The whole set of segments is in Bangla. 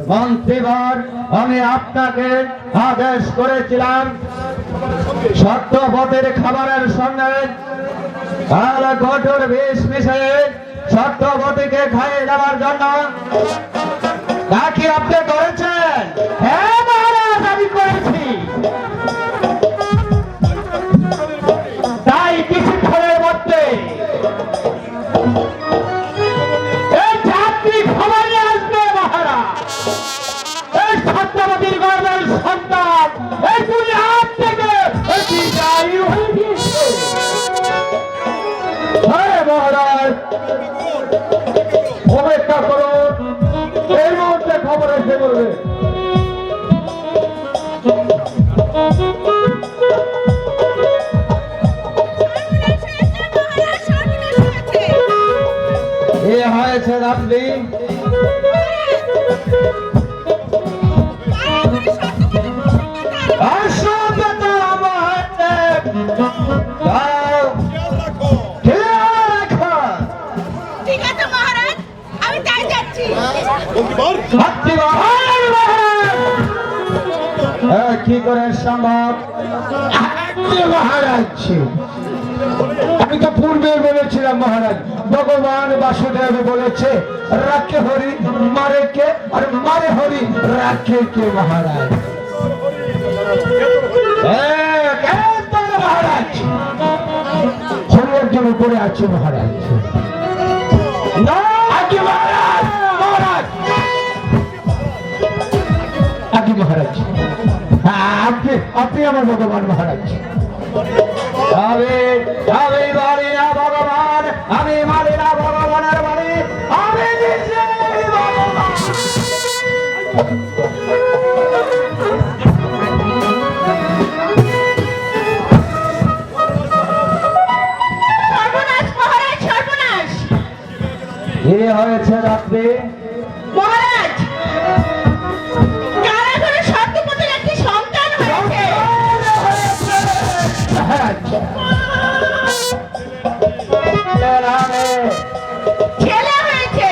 মন্ত্রীবর, আমি আপনাকে আদেশ করেছিলাম সত্যপথের খাবারের সঙ্গে কঠোর বিষ মিশিয়ে সত্যপতিকে খাইয়ে দেওয়ার জন্য। তা কি আপনি করেছেন? হ্যাঁ মহারাজ, আমি করেছি। তাই কিছুক্ষণের মধ্যে এই যাত্রী খবর নিয়ে আসবে মহারাজ। এই সত্যবতীর গর্ভের সন্তান এই দুনিয়ার থেকে বিদায় হয়ে গিয়েছে। হ্যাঁ মহারাজ, অপেক্ষা করুন, এই মুহূর্তে খবর এসে বলবে। এ হয়েছে আপনি কি করে সম্ভব? মহারাজ, আমি তো পূর্বে বলেছিলাম মহারাজ, ভগবান বাসুদেব বলেছে রাখে হরি মারে কে, আর মারে হরি রাখে কে। মহারাজ মহারাজ হরি একজন উপরে আছে মহারাজ। আগে মহারাজ, মহারাজ আগে মহারাজ, আপনি আমার ভগবান মহারাজ। আমি মারি না ভগবান, আমি মারি না ভগবানের বাড়ি, আমি নিজেই ভগবান। সর্বনাশ মহারাজ, সর্বনাশ। কি হয়েছে রাত্রি? মহারাজ, কারাগারে সত্যপতির একটি সন্তান হয়েছে। ছেলে হয়েছে।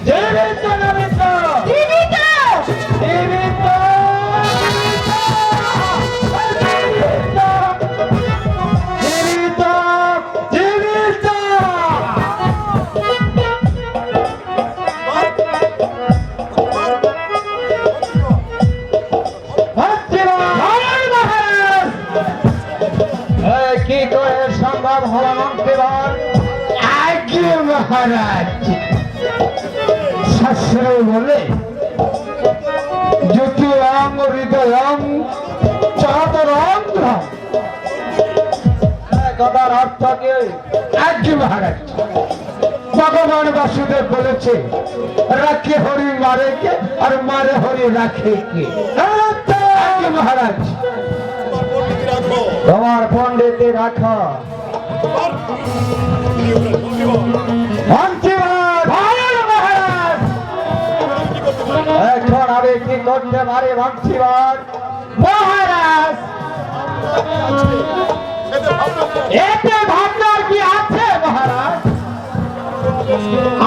জীবিত না মৃত? জীবিত। জীবিত। জীবিত। জীবিত। কি করে সম্ভব হল মন্ত্রীবর? আগে মহারাজ, শাস্ত্র বলে জ্যোতিরং হৃদয়ং চাতরং। কথার অর্থ কি? আগে মহারাজ, ভগবান বাসুদেব বলেছে রাখে হরি মারে কে, আর মারে হরি রাখে কে। আগে মহারাজ, তোমার পণ্ডিতি রাখো। এখন আমি কি করতে পারি মন্ত্রীবর? মহারাজ এতে ভাবনার কি আছে মহারাজ?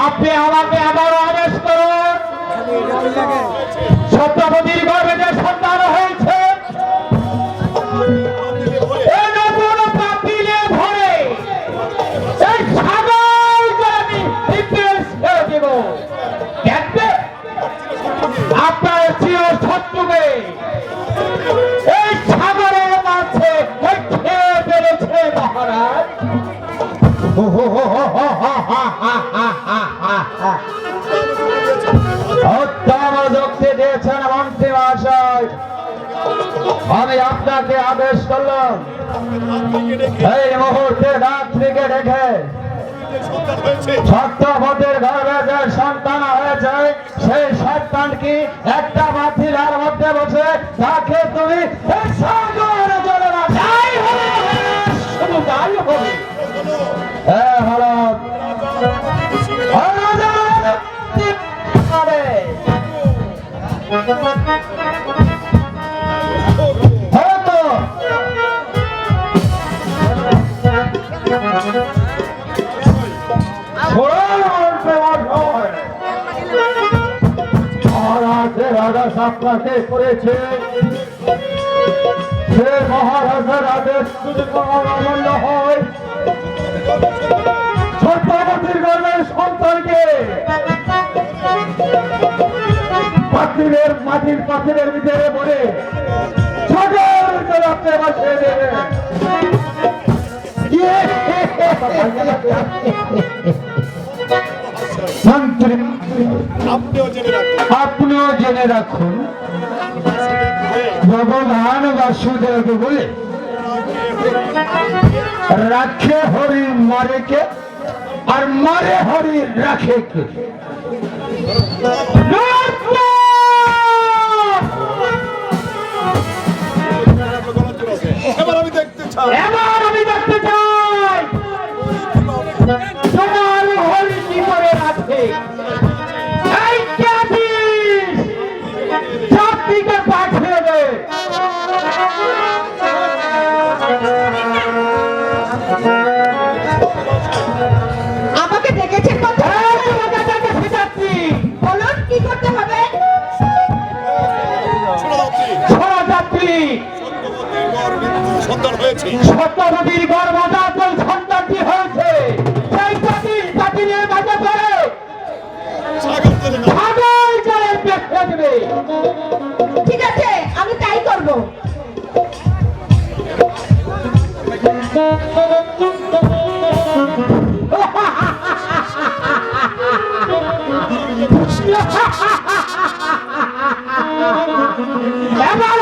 আপনি আমাকে আবারও আদেশ করুন, সত্যবতীর গর্ভে যে সন্তান হয়েছে এই নতুন পাতিলে ভরে এই সাগরকে আমি নির্দেশ করে দেব। দেখবে আপনার চির শত্রুকে এই সাগরের মাঝে খেয়ে ফেলেছে মহারাজ। উত্তম যুক্তি দিয়েছেন মন্ত্রী মহাশয়। আমি আপনাকে আদেশ করলাম এই মুহূর্তে রাত্রিকে ডেকে সত্যবতীর গর্ভে যে সন্তান হয়েছে সেই সন্তান কি একটা মাথিলার মধ্যে বসে তাকে তুমি সাগরে চলে না যাই হবে, শুধু তাই হবে। হ্যাঁ হলো হয়তো মহারাজের আদেশ আপনাকে করেছে, সে মহারাজের আদেশ যদি কোনো অমান্য হয়, সত্যবতীর গর্ভের সন্তানকে মাটির পাথরের ভিতরে পড়ে সাগর জলাতে ভাসিয়ে দেবে। মন্ত্রী আপনিও জেনে আপনিও জেনে রাখুন রাখুন, ভগবান বাসুদেব বলে রাখে হরি মারে কে, আর মারে হরি রাখে কে। এবার আমি দেখতে চাই এবার আমি দেখতে চাই তোমার হরি কি করে রাখে। এই ক্যাবিস চারদিকে পাঠিয়ে দে। আমাকে ডেকেছেন কথা তোমাকে দেখে যাচ্ছি। বলুন কি করতে হবে? ছোড়া যাত্রী সন্তান হয়েছে সত্যবতীর গর্ভজাতক সন্তানটি হয়েছে। সেই পাটিলের মাঝে পড়ে সাগর তলে না। সাগর জলে পেটে দেবে। ঠিক আছে, আমি তাই করব। এবার